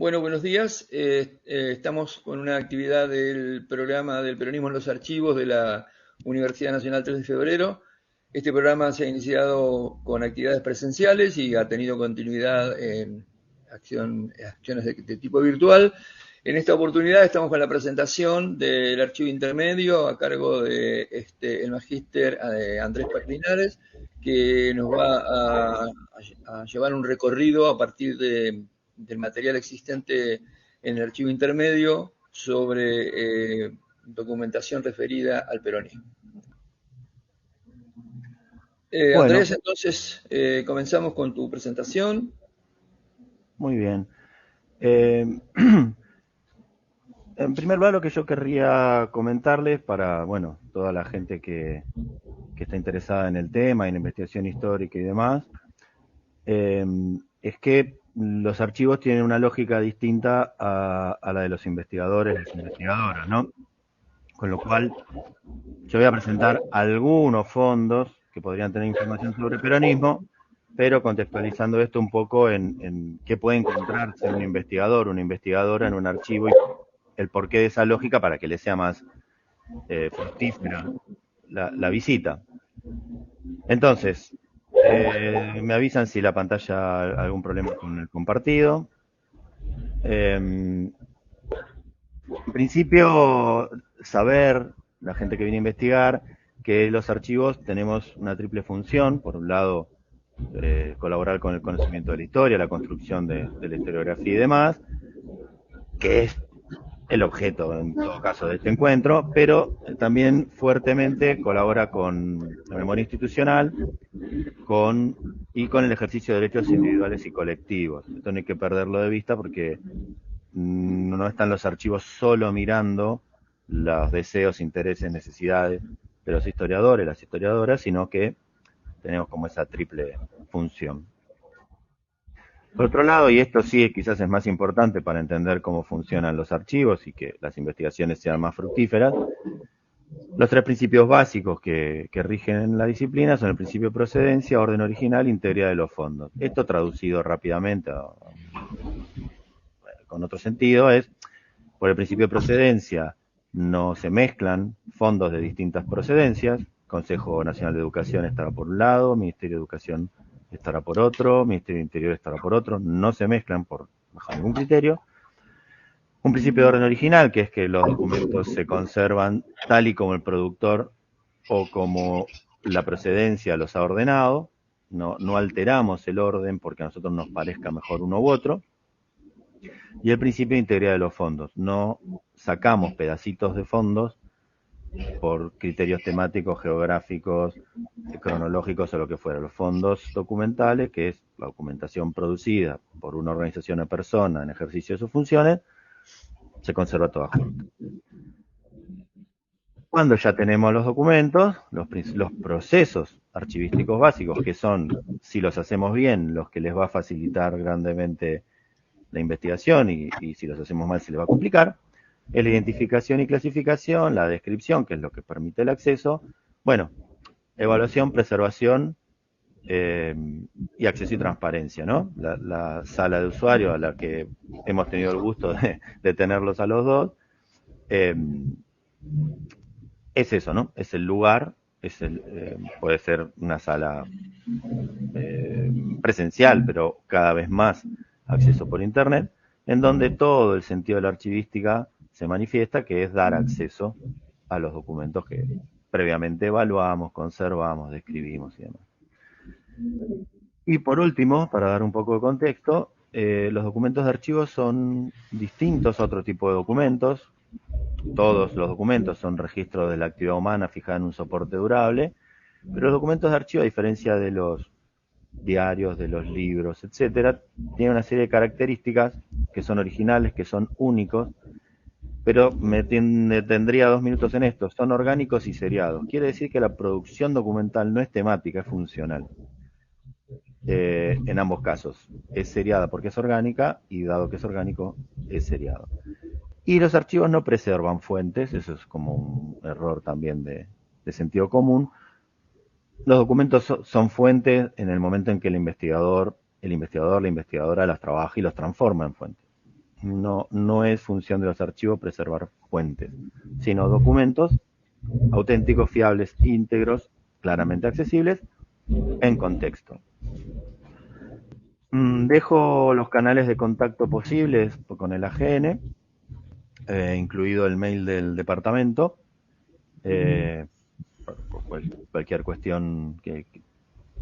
Bueno, buenos días. Estamos con una actividad del programa del Peronismo en los Archivos de la Universidad Nacional 3 de Febrero. Este programa se ha iniciado con actividades presenciales y ha tenido continuidad en acciones de tipo virtual. En esta oportunidad estamos con la presentación del archivo intermedio a cargo de el magíster Andrés Linares, que nos va a llevar un recorrido a partir del material existente en el archivo intermedio sobre documentación referida al peronismo. Bueno, Andrés, entonces comenzamos con tu presentación. muy bien. Eh, en primer lugar, lo que yo querría comentarles para, bueno, toda la gente que está interesada en el tema, en la investigación histórica y demás, eh, es que los archivos tienen una lógica distinta a la de los investigadores y las investigadoras, ¿no? Con lo cual, yo voy a presentar algunos fondos que podrían tener información sobre peronismo, pero contextualizando esto un poco en qué puede encontrarse un investigador, una investigadora en un archivo y el porqué de esa lógica para que le sea más fructífera la visita. Entonces, me avisan si la pantalla algún problema con el compartido. En principio, saber, la gente que viene a investigar, que los archivos tenemos una triple función. Por un lado, colaborar con el conocimiento de la historia, la construcción de la historiografía y demás, que es el objeto en todo caso de este encuentro, pero también fuertemente colabora con la memoria institucional y con el ejercicio de derechos individuales y colectivos. Esto no hay que perderlo de vista porque no están los archivos solo mirando los deseos, intereses, necesidades de los historiadores, las historiadoras, sino que tenemos como esa triple función. Por otro lado, y esto sí quizás es más importante para entender cómo funcionan los archivos y que las investigaciones sean más fructíferas, los tres principios básicos que rigen la disciplina son el principio de procedencia, orden original e integridad de los fondos. Esto traducido rápidamente con otro sentido es, por el principio de procedencia, no se mezclan fondos de distintas procedencias. Consejo Nacional de Educación estará por un lado, Ministerio de Educación estará por otro, Ministerio de Interior estará por otro, no se mezclan bajo ningún criterio. Un principio de orden original, que es que los documentos se conservan tal y como el productor o como la procedencia los ha ordenado, no alteramos el orden porque a nosotros nos parezca mejor uno u otro. Y el principio de integridad de los fondos, no sacamos pedacitos de fondos por criterios temáticos, geográficos, cronológicos o lo que fuera. Los fondos documentales, que es la documentación producida por una organización o persona en ejercicio de sus funciones, se conserva toda junta. Cuando ya tenemos los documentos, los procesos archivísticos básicos, que son, si los hacemos bien, los que les va a facilitar grandemente la investigación y si los hacemos mal se les va a complicar, es la identificación y clasificación, la descripción, que es lo que permite el acceso, bueno, evaluación, preservación y acceso y transparencia, ¿no? La sala de usuario a la que hemos tenido el gusto de tenerlos a los dos, eh, es eso, ¿no? Es el lugar, puede ser una sala presencial, pero cada vez más acceso por internet, en donde todo el sentido de la archivística se manifiesta, que es dar acceso a los documentos que previamente evaluamos, conservamos, describimos y demás. Y por último, para dar un poco de contexto, los documentos de archivo son distintos a otro tipo de documentos. Todos los documentos son registros de la actividad humana fijada en un soporte durable, pero los documentos de archivo, a diferencia de los diarios, de los libros, etcétera, tienen una serie de características que son originales, que son únicos, pero me tendría 2 minutos en esto. Son orgánicos y seriados. Quiere decir que la producción documental no es temática, es funcional. En ambos casos. Es seriada porque es orgánica y dado que es orgánico, es seriado. Y los archivos no preservan fuentes, eso es como un error también de sentido común. Los documentos son fuentes en el momento en que la investigadora las trabaja y los transforma en fuentes. no es función de los archivos preservar fuentes, sino documentos auténticos, fiables, íntegros, claramente accesibles, en contexto. Dejo los canales de contacto posibles con el AGN, incluido el mail del departamento, cualquier cuestión que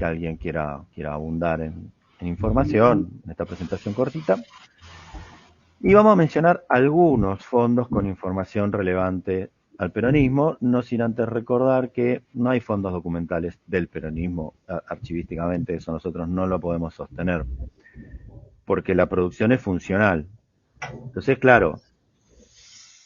alguien quiera abundar en información en esta presentación cortita. Y vamos a mencionar algunos fondos con información relevante al peronismo, no sin antes recordar que no hay fondos documentales del peronismo archivísticamente, eso nosotros no lo podemos sostener, porque la producción es funcional. Entonces, claro,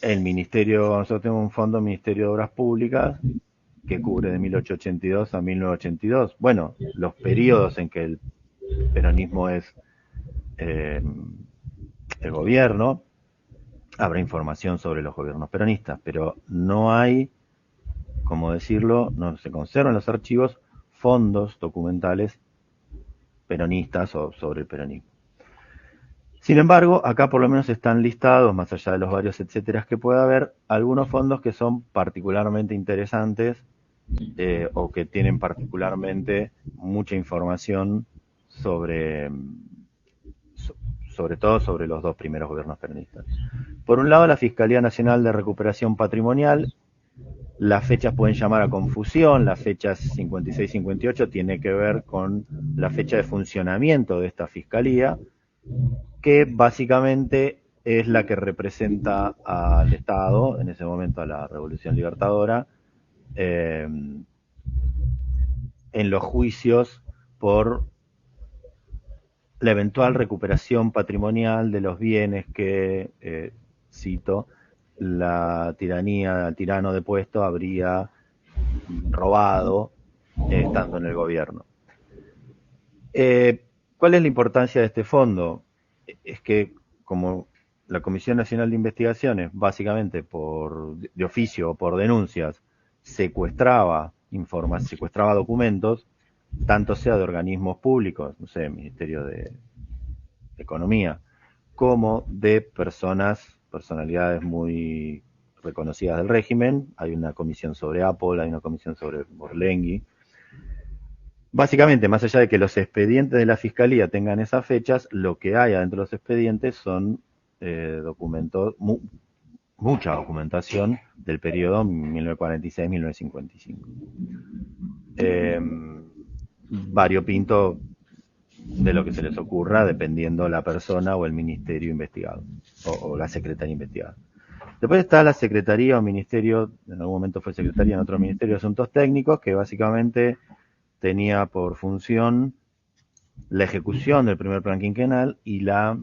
el ministerio, nosotros tenemos un fondo Ministerio de Obras Públicas que cubre de 1882 a 1982. Bueno, los periodos en que el peronismo es el gobierno, habrá información sobre los gobiernos peronistas, pero no hay, como decirlo, no se conservan los archivos fondos documentales peronistas o sobre el peronismo. Sin embargo, acá por lo menos están listados, más allá de los varios etcéteras que pueda haber, algunos fondos que son particularmente interesantes o que tienen particularmente mucha información sobre todo sobre los dos primeros gobiernos peronistas. Por un lado, la Fiscalía Nacional de Recuperación Patrimonial. Las fechas pueden llamar a confusión, las fechas 56-58 tiene que ver con la fecha de funcionamiento de esta fiscalía, que básicamente es la que representa al Estado, en ese momento a la Revolución Libertadora, en los juicios por la eventual recuperación patrimonial de los bienes que, cito, el tirano depuesto habría robado estando en el gobierno. ¿Cuál es la importancia de este fondo? Es que como la Comisión Nacional de Investigaciones, básicamente de oficio o por denuncias, secuestraba documentos, tanto sea de organismos públicos, no sé, Ministerio de Economía, como de personalidades muy reconocidas del régimen. Hay una comisión sobre Apple, hay una comisión sobre Borlenghi. Básicamente, más allá de que los expedientes de la Fiscalía tengan esas fechas, lo que hay adentro de los expedientes son documentos, mucha documentación del periodo 1946-1955. Variopinto de lo que se les ocurra, dependiendo la persona o el ministerio investigado, o la secretaría investigada. Después está la secretaría o ministerio, en algún momento fue secretaría en otro ministerio de asuntos técnicos, que básicamente tenía por función la ejecución del primer plan quinquenal y la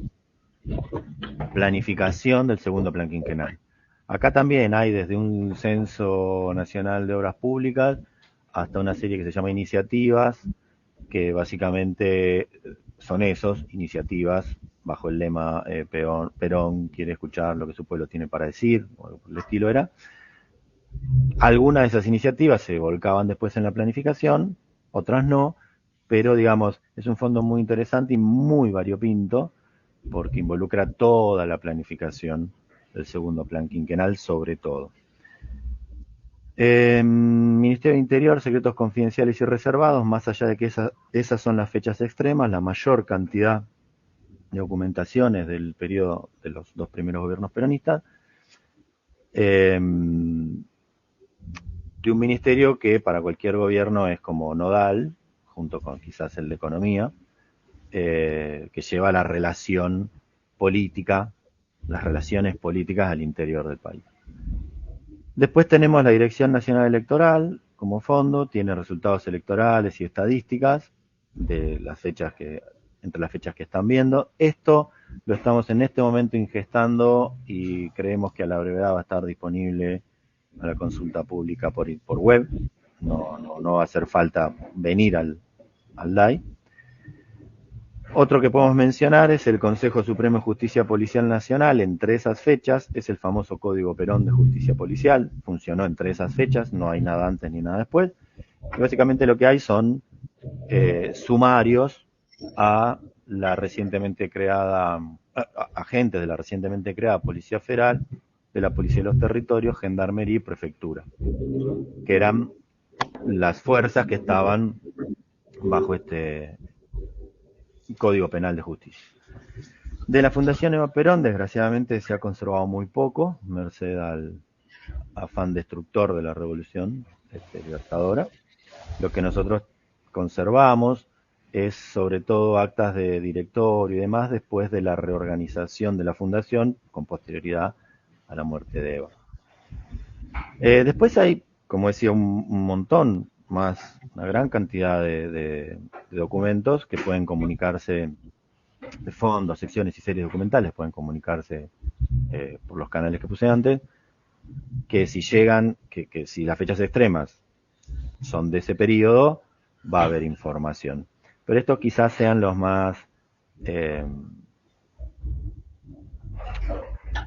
planificación del segundo plan quinquenal. Acá también hay desde un censo nacional de obras públicas hasta una serie que se llama iniciativas, que básicamente son iniciativas bajo el lema Perón quiere escuchar lo que su pueblo tiene para decir, o el estilo era. Algunas de esas iniciativas se volcaban después en la planificación, otras no, pero digamos, es un fondo muy interesante y muy variopinto, porque involucra toda la planificación del segundo plan quinquenal sobre todo. Ministerio de Interior, secretos confidenciales y reservados, más allá de que esas son las fechas extremas, la mayor cantidad de documentaciones del periodo de los dos primeros gobiernos peronistas, de un ministerio que para cualquier gobierno es como nodal, junto con quizás el de Economía, que lleva la relación política, las relaciones políticas al interior del país. Después tenemos la Dirección Nacional Electoral como fondo, tiene resultados electorales y estadísticas de las fechas entre las fechas que están viendo. Esto lo estamos en este momento ingestando y creemos que a la brevedad va a estar disponible a la consulta pública por web. No va a hacer falta venir al DAI. Otro que podemos mencionar es el Consejo Supremo de Justicia Policial Nacional. Entre esas fechas es el famoso Código Perón de Justicia Policial. Funcionó entre esas fechas, no hay nada antes ni nada después. Y básicamente lo que hay son sumarios a la recientemente creada, agentes de la recientemente creada Policía Federal, de la Policía de los Territorios, Gendarmería y Prefectura, que eran las fuerzas que estaban bajo este Código Penal de Justicia. De la Fundación Eva Perón, desgraciadamente, se ha conservado muy poco, merced al afán destructor de la revolución libertadora. Lo que nosotros conservamos es sobre todo actas de directorio y demás después de la reorganización de la fundación con posterioridad a la muerte de Eva. Después hay, como decía, un montón más, una gran cantidad de documentos que pueden comunicarse, de fondos, secciones y series documentales, pueden comunicarse por los canales que puse antes, que si llegan, que si las fechas extremas son de ese periodo, va a haber información. Pero estos quizás sean los más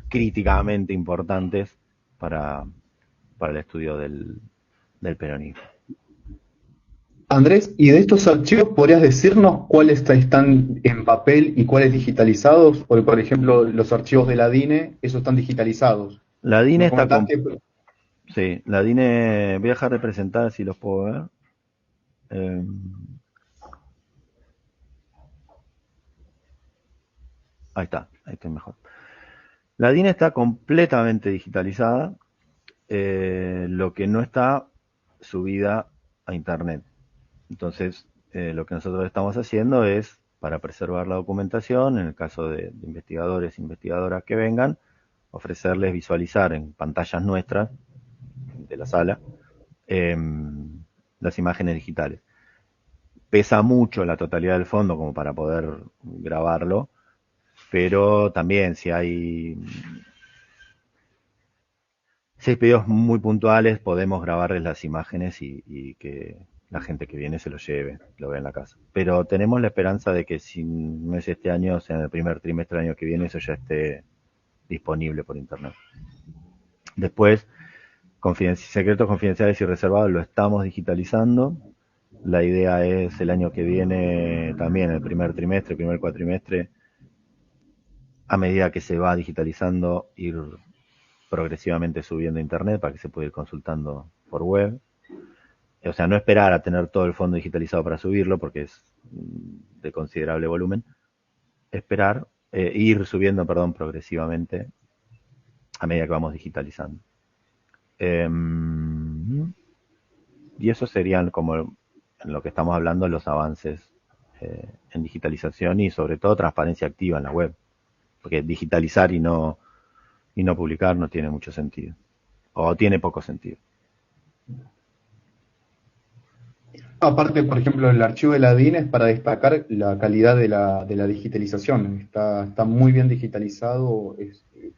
críticamente importantes para el estudio del peronismo. Andrés, ¿y de estos archivos podrías decirnos cuáles están en papel y cuáles digitalizados? Porque, por ejemplo, los archivos de la DINE, esos están digitalizados. La DINE Me está comentás que... Sí, la DINE, voy a dejar de presentar si los puedo ver. Ahí está, ahí estoy mejor. La DINE está completamente digitalizada, lo que no está subida a internet. Entonces, lo que nosotros estamos haciendo es, para preservar la documentación, en el caso de investigadores e investigadoras que vengan, ofrecerles visualizar en pantallas nuestras, de la sala, las imágenes digitales. Pesa mucho la totalidad del fondo como para poder grabarlo, pero también si hay pedidos muy puntuales, podemos grabarles las imágenes y que la gente que viene se lo lleve, lo vea en la casa. Pero tenemos la esperanza de que si no es este año, o sea en el primer trimestre del año que viene, eso ya esté disponible por internet. Después, secretos confidenciales y reservados lo estamos digitalizando. La idea es el año que viene, también el primer trimestre, primer cuatrimestre, a medida que se va digitalizando, ir progresivamente subiendo a internet para que se pueda ir consultando por web. O sea, no esperar a tener todo el fondo digitalizado para subirlo, porque es de considerable volumen. Esperar, ir subiendo, perdón, progresivamente a medida que vamos digitalizando. Y eso serían, como en lo que estamos hablando, los avances en digitalización y sobre todo transparencia activa en la web. Porque digitalizar y no publicar no tiene mucho sentido. O tiene poco sentido. Aparte, por ejemplo, el archivo de la DINE es para destacar la calidad de la digitalización. Está muy bien digitalizado.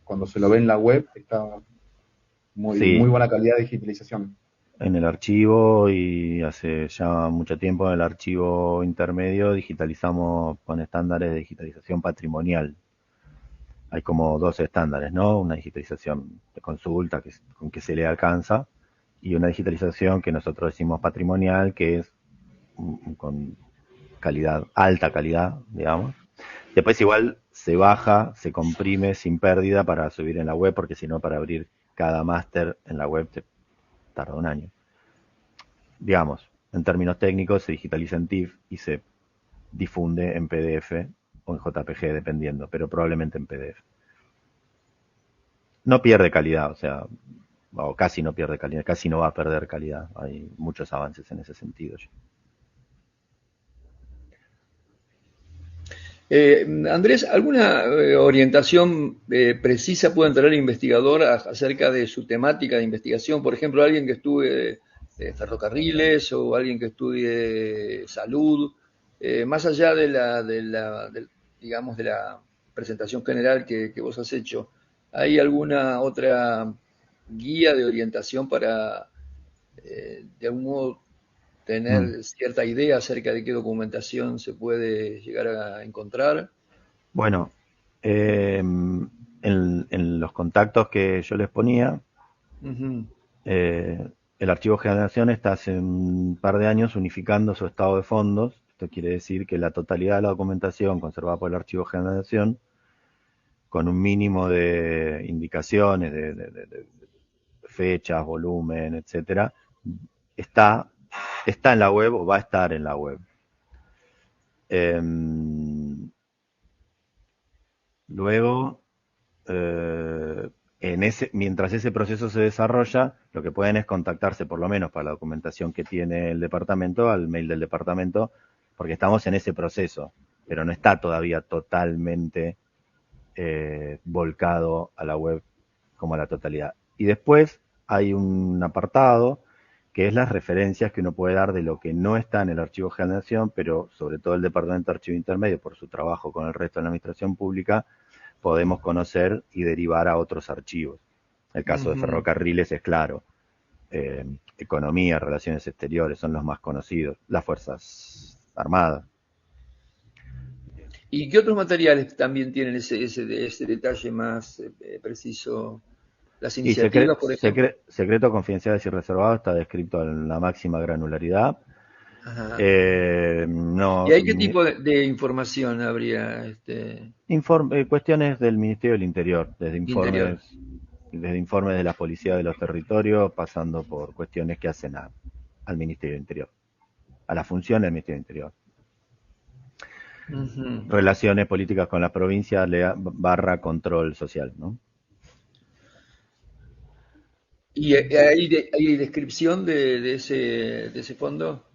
Cuando se lo ve en la web, está muy buena calidad de digitalización. En el archivo, y hace ya mucho tiempo en el archivo intermedio, digitalizamos con estándares de digitalización patrimonial. Hay como 12 estándares, ¿no? Una digitalización de consulta con que se le alcanza, y una digitalización que nosotros decimos patrimonial, que es con calidad, alta calidad, digamos. Después igual se baja, se comprime sin pérdida para subir en la web, porque si no, para abrir cada máster en la web te tarda un año. Digamos, en términos técnicos, se digitaliza en TIFF y se difunde en PDF o en JPG, dependiendo, pero probablemente en PDF. No pierde calidad, o casi no pierde calidad, casi no va a perder calidad. Hay muchos avances en ese sentido. Andrés, ¿alguna orientación precisa puede tener el investigador acerca de su temática de investigación? Por ejemplo, alguien que estudie ferrocarriles o alguien que estudie salud, más allá digamos, de la presentación general que vos has hecho, ¿hay alguna otra guía de orientación para, de algún modo, tener cierta idea acerca de qué documentación se puede llegar a encontrar? Bueno, en los contactos que yo les ponía, el Archivo Generación está hace un par de años unificando su estado de fondos, Esto quiere decir que la totalidad de la documentación conservada por el Archivo General de la Nación, con un mínimo de indicaciones, de fechas, volumen, etcétera, está en la web o va a estar en la web. Luego, mientras ese proceso se desarrolla, lo que pueden es contactarse, por lo menos para la documentación que tiene el departamento, al mail del departamento, porque estamos en ese proceso, pero no está todavía totalmente volcado a la web como a la totalidad. Y después hay un apartado que es las referencias que uno puede dar de lo que no está en el Archivo General de la Nación, pero sobre todo el Departamento de Archivo Intermedio, por su trabajo con el resto de la Administración Pública, podemos conocer y derivar a otros archivos. El caso de ferrocarriles es claro. Economía, relaciones exteriores son los más conocidos. Las Fuerzas Armadas. ¿Y qué otros materiales también tienen ese detalle más preciso? Las iniciativas, por ejemplo. Secreto, confidenciales y reservado está descrito en la máxima granularidad. No, ¿Y hay qué tipo de información habría? Cuestiones del Ministerio del Interior, desde informes de la Policía de los Territorios, pasando por cuestiones que hacen al Ministerio del Interior, a la función del Ministerio del Interior. Relaciones políticas con la provincia / control social, ¿no? ¿Y hay descripción de ese fondo?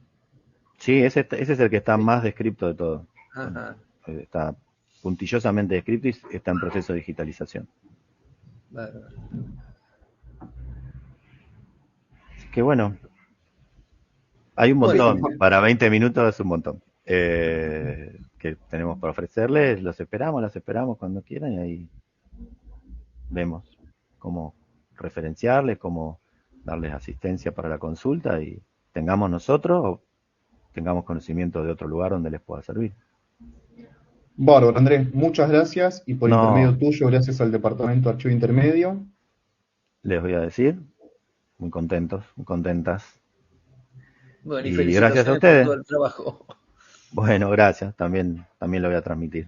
Sí, ese es el que está más descripto de todo. Ajá. Está puntillosamente descrito y está en proceso de digitalización. Bárbaro. Que bueno, hay un montón. Para 20 minutos es un montón. Que tenemos para ofrecerles. Las esperamos cuando quieran y ahí vemos cómo referenciarles, cómo darles asistencia para la consulta y tengamos nosotros o tengamos conocimiento de otro lugar donde les pueda servir. Bárbaro, Andrés, muchas gracias y por intermedio tuyo, gracias al Departamento de Archivo Intermedio. Les voy a decir, muy contentos, muy contentas. Bueno, y gracias a ustedes por todo el trabajo. Bueno, gracias, también lo voy a transmitir.